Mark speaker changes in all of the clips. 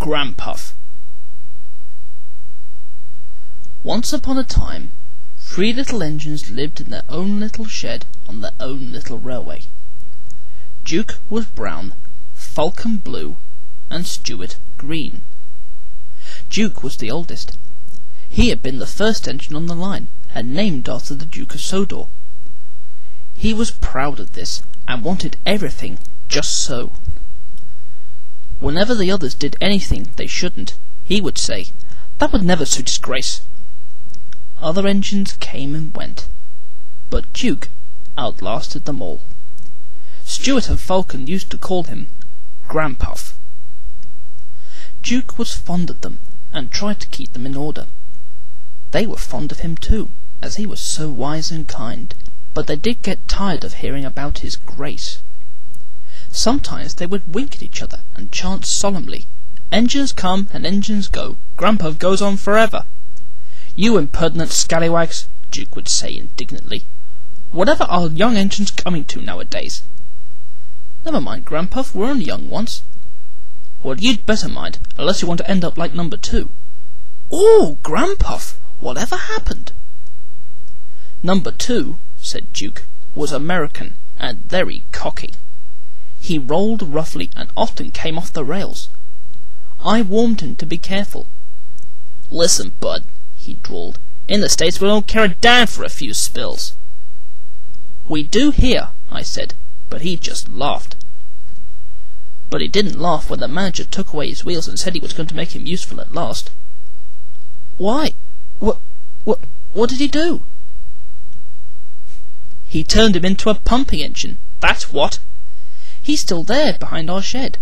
Speaker 1: Granpuff. Once upon a time, 3 little engines lived in their own little shed on their own little railway. Duke was brown, Falcon blue, and Stuart green. Duke was the oldest. He had been the first engine on the line, and named after the Duke of Sodor. He was proud of this, and wanted everything just so. Whenever the others did anything they shouldn't, he would say, "That would never suit his grace." Other engines came and went, but Duke outlasted them all. Stuart and Falcon used to call him Granpuff. Duke was fond of them, and tried to keep them in order. They were fond of him too, as he was so wise and kind, but they did get tired of hearing about his grace. Sometimes they would wink at each other and chant solemnly, "Engines come and engines go, Granpuff goes on forever." "You impertinent scallywags," Duke would say indignantly. "Whatever are young engines coming to nowadays?" "Never mind, Granpuff, we're only young once." "Well, you'd better mind, unless you want to end up like number 2. "Oh, Granpuff, whatever happened?" "Number 2, said Duke, "was American, and very cocky. He rolled roughly and often came off the rails. I warned him to be careful. 'Listen, bud,' he drawled, 'in the States we don't care a damn for a few spills.' 'We do here,' I said, but he just laughed. But he didn't laugh when the manager took away his wheels and said he was going to make him useful at last." "Why? What did he do?" "He turned him into a pumping engine, that's what. He's still there behind our shed."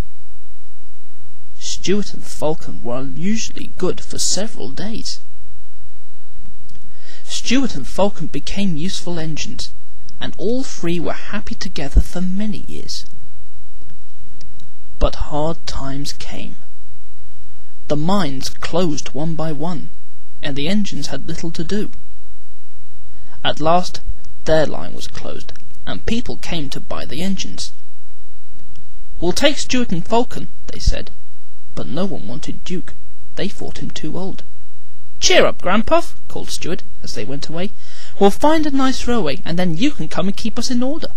Speaker 1: Stuart and Falcon were unusually good for several days. Stuart and Falcon became useful engines, and all 3 were happy together for many years. But hard times came. The mines closed one by one, and the engines had little to do. At last their line was closed, and people came to buy the engines. "We'll take Stuart and Falcon," they said, but no one wanted Duke. They thought him too old. "Cheer up, Granpuff," called Stuart as they went away. "We'll find a nice railway, and then you can come and keep us in order."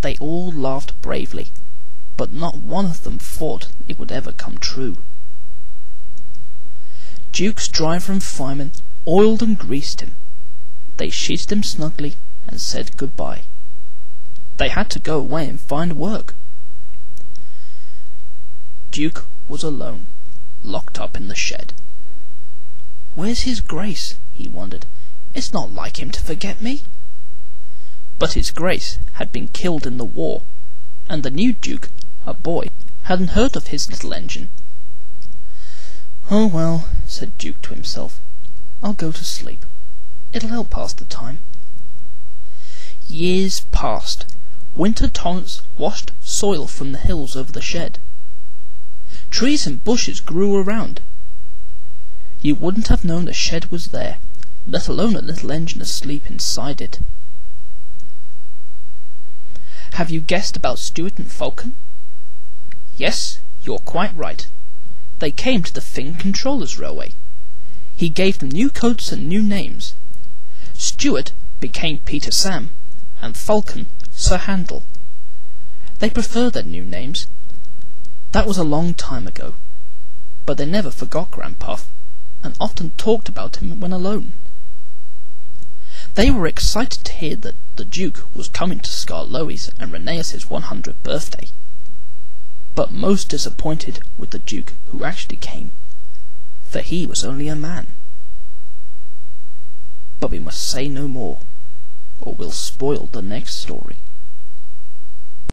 Speaker 1: They all laughed bravely, but not one of them thought it would ever come true. Duke's driver and fireman oiled and greased him. They sheeted him snugly and said goodbye. They had to go away and find work. Duke was alone, locked up in the shed. "Where's his grace?" he wondered. "It's not like him to forget me." But his grace had been killed in the war, and the new Duke, a boy, hadn't heard of his little engine. "Oh well," said Duke to himself, "I'll go to sleep. It'll help pass the time." Years passed. Winter torrents washed soil from the hills over the shed. Trees and bushes grew around. You wouldn't have known the shed was there, let alone a little engine asleep inside it. Have you guessed about Stuart and Falcon? Yes, you're quite right. They came to the Thing Controller's railway. He gave them new coats and new names. Stuart became Peter Sam, and Falcon Sir Handel. They prefer their new names. That was a long time ago, but they never forgot Granpuff, and often talked about him when alone. They were excited to hear that the Duke was coming to Skarloey's and Rheneas's 100th birthday, but most disappointed with the Duke who actually came, for he was only a man. But we must say no more, or we'll spoil the next story.